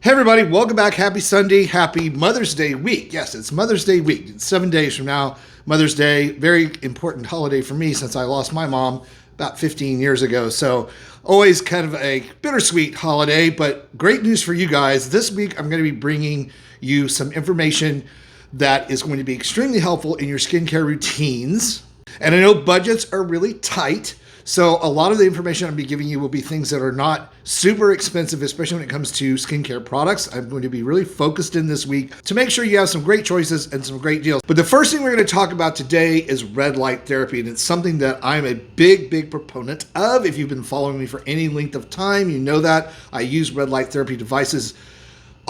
Hey everybody, welcome back. Happy Sunday, happy Mother's Day week. Yes, it's Mother's Day week. It's 7 days from now, Mother's Day. Very important holiday for me since I lost my mom about 15 years ago. So always kind of a bittersweet holiday, but great news for you guys. This week, I'm going to be bringing you some information that is going to be extremely helpful in your skincare routines. And I know budgets are really tight. So a lot of the information I'm going to be giving you will be things that are not super expensive, especially when it comes to skincare products. I'm going to be really focused in this week to make sure you have some great choices and some great deals. But the first thing we're going to talk about today is red light therapy. And it's something that I'm a big proponent of. If you've been following me for any length of time, you know that I use red light therapy devices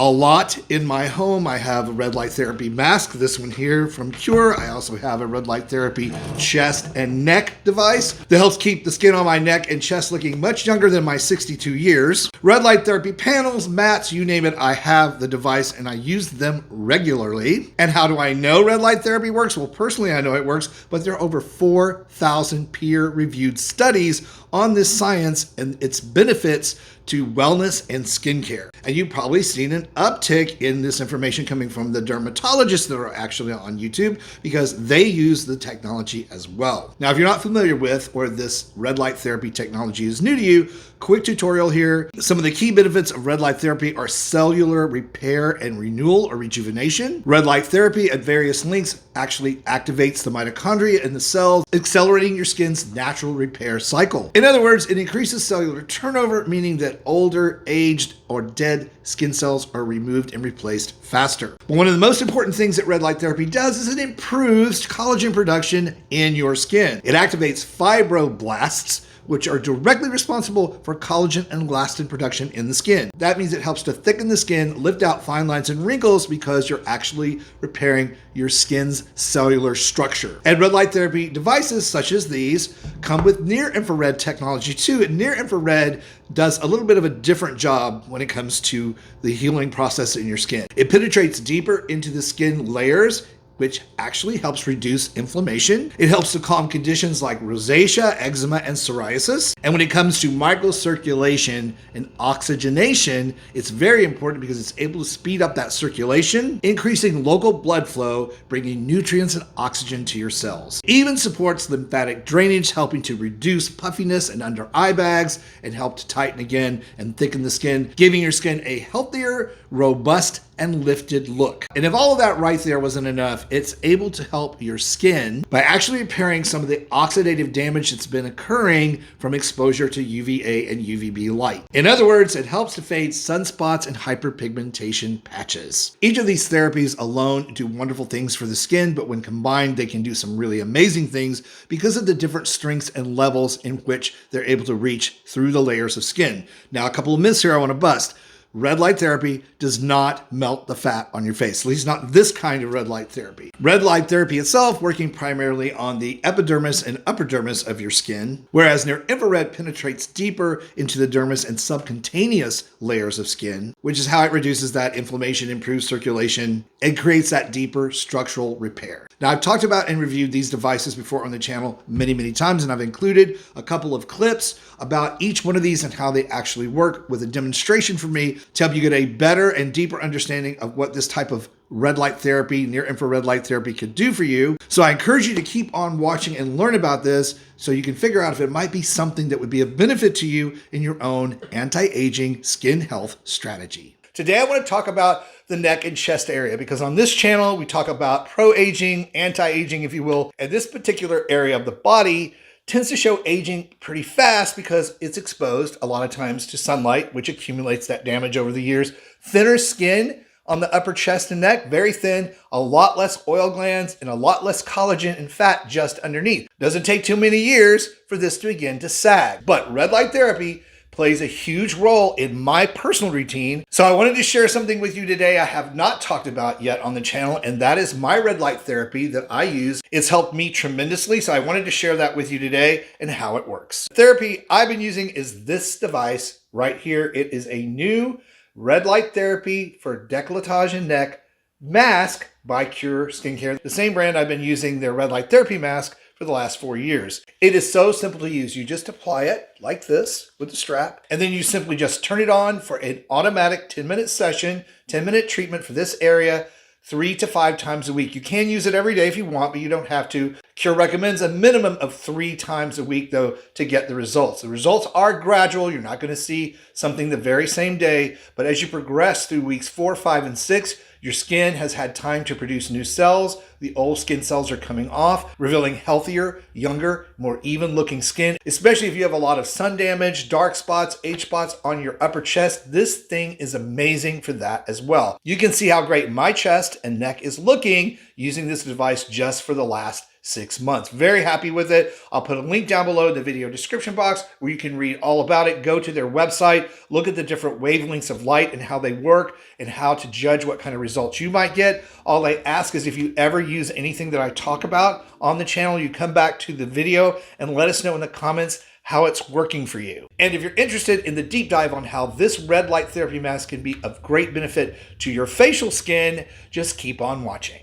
a lot in my home. I have a red light therapy mask, this one here from Qure. I also have a red light therapy chest and neck device that helps keep the skin on my neck and chest looking much younger than my 62 years. Red light therapy panels, mats, you name it, I have the device and I use them regularly. And how do I know red light therapy works? Well, personally, I know it works, but there are over 4,000 peer-reviewed studies on this science and its benefits to wellness and skincare. And you've probably seen an uptick in this information coming from the dermatologists that are actually on YouTube because they use the technology as well. Now, if you're not familiar with or this red light therapy technology is new to you, quick tutorial here. Some of the key benefits of red light therapy are cellular repair and renewal or rejuvenation. Red light therapy at various lengths actually activates the mitochondria in the cells, accelerating your skin's natural repair cycle. In other words, it increases cellular turnover, meaning that older, aged, or dead skin cells are removed and replaced faster. But one of the most important things that red light therapy does is it improves collagen production in your skin. It activates fibroblasts, which are directly responsible for collagen and elastin production in the skin. That means it helps to thicken the skin, lift out fine lines and wrinkles because you're actually repairing your skin's cellular structure. And red light therapy devices such as these come with near infrared technology too. And near infrared does a little bit of a different job when it comes to the healing process in your skin. It penetrates deeper into the skin layers, which actually helps reduce inflammation. It helps to calm conditions like rosacea, eczema, and psoriasis. And when it comes to microcirculation and oxygenation, it's very important because it's able to speed up that circulation, increasing local blood flow, bringing nutrients and oxygen to your cells. Even supports lymphatic drainage, helping to reduce puffiness and under eye bags and help to tighten again and thicken the skin, giving your skin a healthier, robust, and lifted look. And if all of that right there wasn't enough, it's able to help your skin by actually repairing some of the oxidative damage that's been occurring from exposure to UVA and UVB light. In other words, it helps to fade sunspots and hyperpigmentation patches. Each of these therapies alone do wonderful things for the skin, but when combined, they can do some really amazing things because of the different strengths and levels in which they're able to reach through the layers of skin. Now, a couple of myths here I want to bust. Red light therapy does not melt the fat on your face, at least not this kind of red light therapy. Red light therapy itself working primarily on the epidermis and upper dermis of your skin, whereas near infrared penetrates deeper into the dermis and subcutaneous layers of skin, which is how it reduces that inflammation, improves circulation, and creates that deeper structural repair. Now, I've talked about and reviewed these devices before on the channel many times, and I've included a couple of clips about each one of these and how they actually work with a demonstration for me to help you get a better and deeper understanding of what this type of red light therapy, near infrared light therapy could do for you. So I encourage you to keep on watching and learn about this so you can figure out if it might be something that would be of benefit to you in your own anti-aging skin health strategy. Today, I want to talk about the neck and chest area because on this channel, we talk about pro-aging, anti-aging, if you will, and this particular area of the body tends to show aging pretty fast because it's exposed a lot of times to sunlight, which accumulates that damage over the years. Thinner skin on the upper chest and neck, very thin, a lot less oil glands, and a lot less collagen and fat just underneath. Doesn't take too many years for this to begin to sag. But red light therapy plays a huge role in my personal routine. So I wanted to share something with you today I have not talked about yet on the channel, and that is my red light therapy that I use. It's helped me tremendously, so I wanted to share that with you today and how it works. The therapy I've been using is this device right here. It is a new red light therapy for décolletage and neck mask by Qure Skincare. The same brand I've been using their red light therapy mask for the last 4 years. It is so simple to use. You just apply it like this with the strap, and then you simply just turn it on for an automatic 10-minute session, 10-minute treatment for this area, 3 to 5 times a week. You can use it every day if you want, but you don't have to. Qure recommends a minimum of 3 times a week, though, to get the results. The results are gradual. You're not going to see something the very same day, but as you progress through weeks 4, 5, and 6, your skin has had time to produce new cells. The old skin cells are coming off, revealing healthier, younger, more even-looking skin, especially if you have a lot of sun damage, dark spots, age spots on your upper chest. This thing is amazing for that as well. You can see how great my chest and neck is looking using this device just for the last 6 months. Very happy with it. I'll put a link down below in the video description box where you can read all about it. Go to their website, look at the different wavelengths of light and how they work and how to judge what kind of results you might get. All I ask is if you ever use anything that I talk about on the channel, you come back to the video and let us know in the comments how it's working for you. And if you're interested in the deep dive on how this red light therapy mask can be of great benefit to your facial skin, just keep on watching.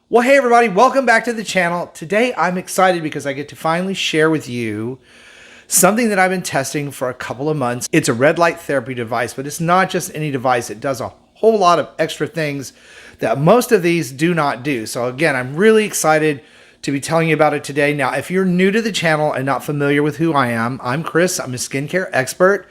Well, hey everybody, welcome back to the channel. Today I'm excited because I get to finally share with you something that I've been testing for a couple of months. It's a red light therapy device, but it's not just any device. It does a whole lot of extra things that most of these do not do. So again, I'm really excited to be telling you about it today. Now, if you're new to the channel and not familiar with who I am, I'm Chris. I'm a skincare expert.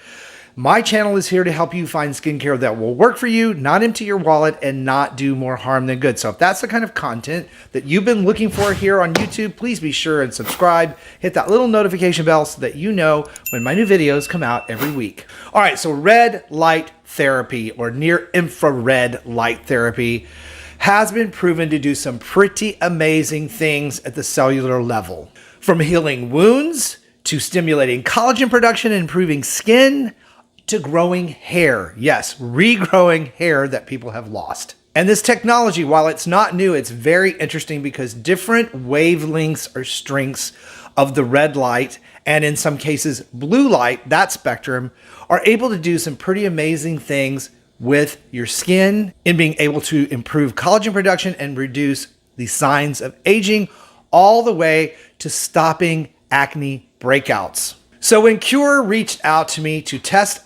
My channel is here to help you find skincare that will work for you, not empty your wallet, and not do more harm than good. So if that's the kind of content that you've been looking for here on YouTube, please be sure and subscribe. Hit that little notification bell so that you know when my new videos come out every week. All right, so red light therapy or near infrared light therapy has been proven to do some pretty amazing things at the cellular level. From healing wounds, to stimulating collagen production and improving skin, to growing hair. Yes, regrowing hair that people have lost. And this technology, while it's not new, it's very interesting because different wavelengths or strengths of the red light, and in some cases blue light, that spectrum, are able to do some pretty amazing things with your skin in being able to improve collagen production and reduce the signs of aging, all the way to stopping acne breakouts. So when Qure reached out to me to try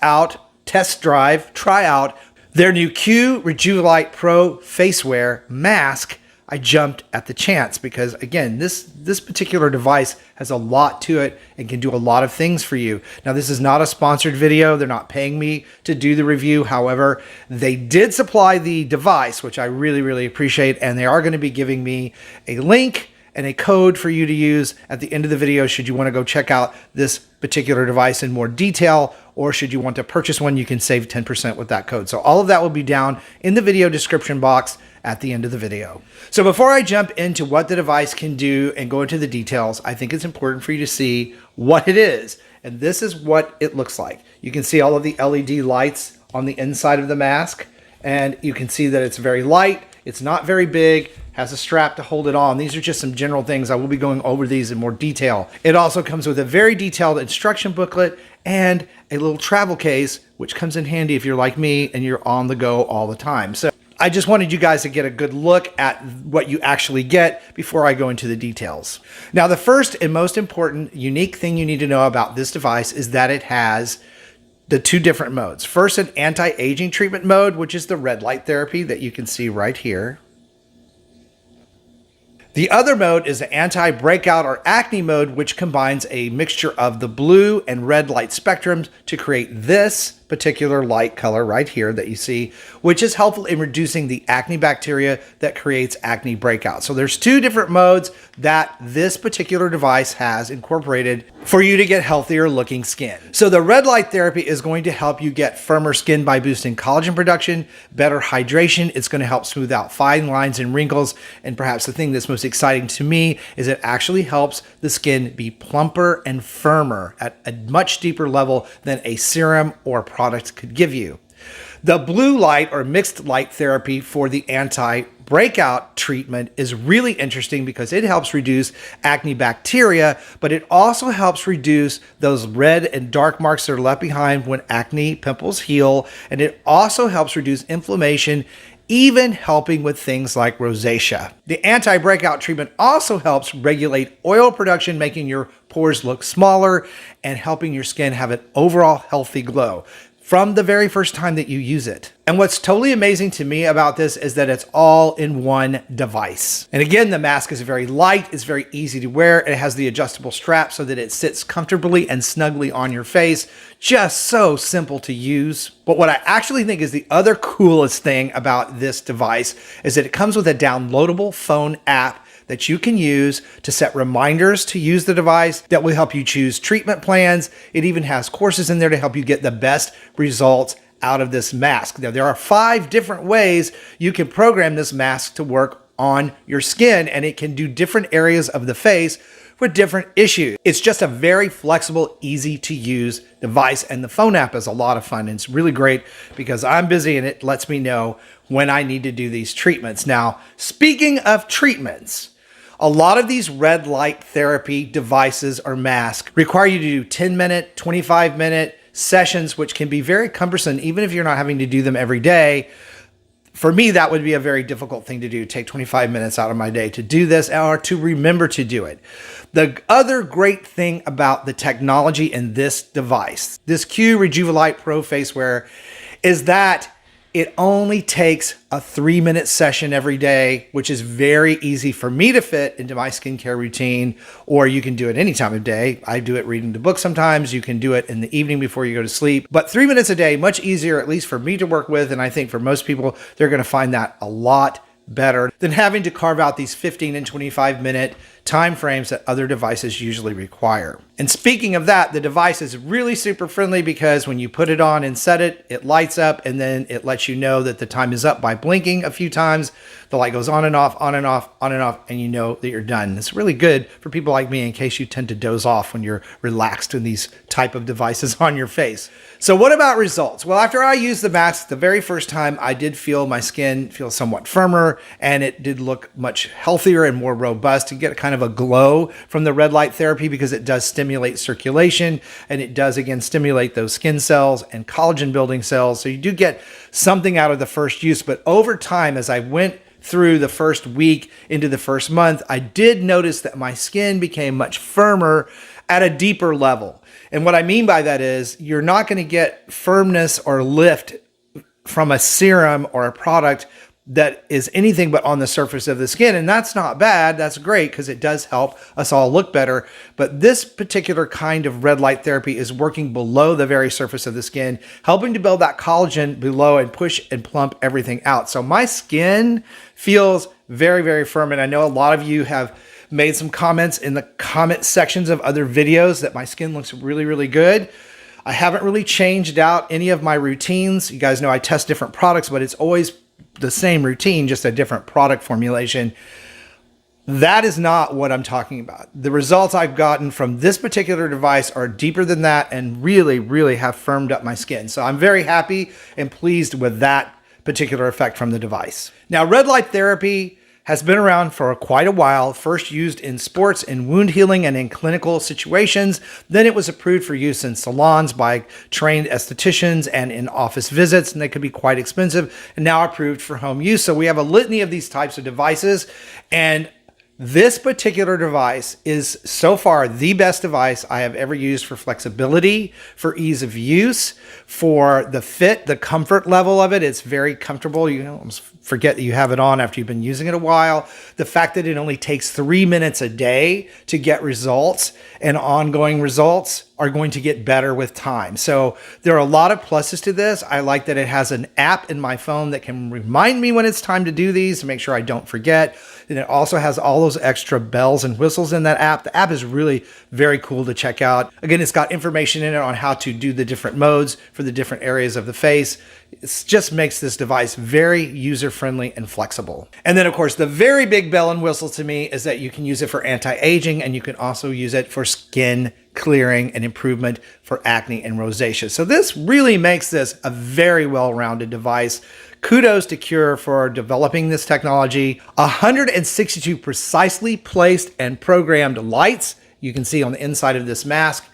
out their new Qure Rejuvenate Pro Facewear mask, I jumped at the chance because again, this particular device has a lot to it and can do a lot of things for you. Now, this is not a sponsored video. They're not paying me to do the review. However, they did supply the device, which I really, really appreciate. And they are going to be giving me a link and a code for you to use at the end of the video should you want to go check out this particular device in more detail, or should you want to purchase one, you can save 10% with that code. So all of that will be down in the video description box at the end of the video. So before I jump into what the device can do and go into the details, I think it's important for you to see what it is. And this is what it looks like. You can see all of the LED lights on the inside of the mask, and you can see that it's very light. It's not very big, has a strap to hold it on. These are just some general things. I will be going over these in more detail. It also comes with a very detailed instruction booklet and a little travel case, which comes in handy if you're like me and you're on the go all the time. So I just wanted you guys to get a good look at what you actually get before I go into the details. Now, the first and most important unique thing you need to know about this device is that it has the 2 different modes. First, an anti-aging treatment mode, which is the red light therapy that you can see right here. The other mode is the anti-breakout or acne mode, which combines a mixture of the blue and red light spectrums to create this particular light color right here that you see, which is helpful in reducing the acne bacteria that creates acne breakout. So there's 2 different modes that this particular device has incorporated for you to get healthier looking skin. So the red light therapy is going to help you get firmer skin by boosting collagen production, better hydration. It's going to help smooth out fine lines and wrinkles. And perhaps the thing that's most exciting to me is it actually helps the skin be plumper and firmer at a much deeper level than a serum or product could give you. The blue light or mixed light therapy for the anti-breakout treatment is really interesting because it helps reduce acne bacteria, but it also helps reduce those red and dark marks that are left behind when acne pimples heal, and it also helps reduce inflammation, even helping with things like rosacea. The anti-breakout treatment also helps regulate oil production, making your pores look smaller and helping your skin have an overall healthy glow from the very first time that you use it. And what's totally amazing to me about this is that it's all in one device. And again, the mask is very light, it's very easy to wear, it has the adjustable strap so that it sits comfortably and snugly on your face. Just so simple to use. But what I actually think is the other coolest thing about this device is that it comes with a downloadable phone app that you can use to set reminders to use the device that will help you choose treatment plans. It even has courses in there to help you get the best results out of this mask. Now, there are 5 different ways you can program this mask to work on your skin, and it can do different areas of the face for different issues. It's just a very flexible, easy to use device, and the phone app is a lot of fun. And it's really great because I'm busy and it lets me know when I need to do these treatments. Now, speaking of treatments, a lot of these red light therapy devices or masks require you to do 10-minute, 25-minute sessions, which can be very cumbersome, even if you're not having to do them every day. For me, that would be a very difficult thing to do, take 25 minutes out of my day to do this or to remember to do it. The other great thing about the technology in this device, this Qure Rejuvenate Pro Facewear, is that it only takes a 3-minute session every day, which is very easy for me to fit into my skincare routine, or you can do it any time of day. I do it reading the book sometimes. You can do it in the evening before you go to sleep. But 3 minutes a day, much easier, at least for me to work with. And I think for most people, they're going to find that a lot better than having to carve out these 15 and 25-minute time frames that other devices usually require. And speaking of that, the device is really super friendly because when you put it on and set it, it lights up and then it lets you know that the time is up by blinking a few times. The light goes on and off, on and off, on and off, and you know that you're done. It's really good for people like me in case you tend to doze off when you're relaxed in these type of devices on your face. So what about results? Well, after I used the mask the very first time, I did feel my skin feel somewhat firmer and it did look much healthier and more robust. You get kind of a glow from the red light therapy because it does stimulate circulation and it does again stimulate those skin cells and collagen building cells. So you do get something out of the first use, but over time, as I went through the first week into the first month, I did notice that my skin became much firmer at a deeper level. And what I mean by that is you're not going to get firmness or lift from a serum or a product that is anything but on the surface of the skin. And that's not bad. That's great because it does help us all look better. But this particular kind of red light therapy is working below the very surface of the skin, helping to build that collagen below and push and plump everything out. So my skin feels very, very firm. And I know a lot of you have made some comments in the comment sections of other videos that my skin looks really, really good. I haven't really changed out any of my routines. You guys know I test different products, but it's always the same routine, just a different product formulation. That is not what I'm talking about. The results I've gotten from this particular device are deeper than that and really, really have firmed up my skin. So I'm very happy and pleased with that particular effect from the device. Now, red light therapy has been around for quite a while, first used in sports and wound healing and in clinical situations. Then it was approved for use in salons by trained estheticians and in office visits, and they could be quite expensive, and now approved for home use. So we have a litany of these types of devices, and this particular device is so far the best device I have ever used for flexibility, for ease of use, for the fit, the comfort level of it. It's very comfortable. You almost forget that you have it on after you've been using it a while. The fact that it only takes 3 minutes a day to get results and ongoing results are going to get better with time. So there are a lot of pluses to this. I like that it has an app in my phone that can remind me when it's time to do these to make sure I don't forget. And it also has all those extra bells and whistles in that app. The app is really very cool to check out. Again, it's got information in it on how to do the different modes for the different areas of the face. It just makes this device very user-friendly and flexible. And then, of course, the very big bell and whistle to me is that you can use it for anti-aging and you can also use it for skin clearing and improvement for acne and rosacea. So this really makes this a very well-rounded device. Kudos to Qure for developing this technology. 162 precisely placed and programmed lights you can see on the inside of this mask.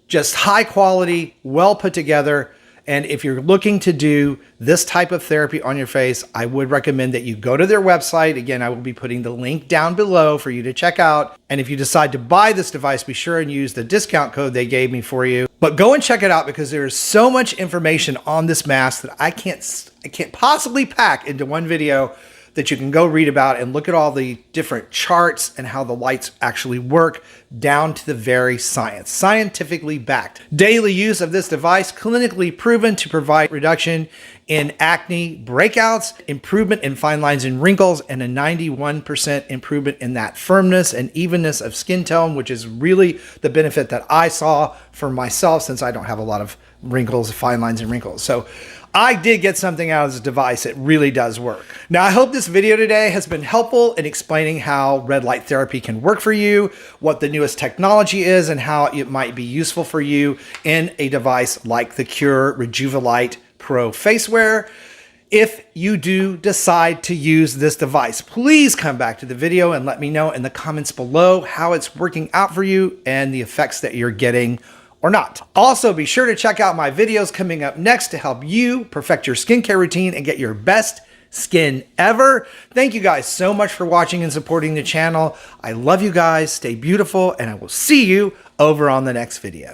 Just high quality, well put together. And if you're looking to do this type of therapy on your face, I would recommend that you go to their website. Again, I will be putting the link down below for you to check out. And if you decide to buy this device, be sure and use the discount code they gave me for you. But go and check it out because there is so much information on this mask that I can't possibly pack into one video that you can go read about and look at all the different charts and how the lights actually work down to the very science, scientifically backed. Daily use of this device, clinically proven to provide reduction in acne breakouts, improvement in fine lines and wrinkles, and a 91% improvement in that firmness and evenness of skin tone, which is really the benefit that I saw for myself since I don't have a lot of wrinkles, fine lines and wrinkles. So I did get something out of this device. It really does work. Now, I hope this video today has been helpful in explaining how red light therapy can work for you, what the newest technology is, and how it might be useful for you in a device like the Qure Rejuvenate Pro Faceware. If you do decide to use this device, please come back to the video and let me know in the comments below how it's working out for you and the effects that you're getting or not. Also, be sure to check out my videos coming up next to help you perfect your skincare routine and get your best skin ever. Thank you guys so much for watching and supporting the channel. I love you guys. Stay beautiful, and I will see you over on the next video.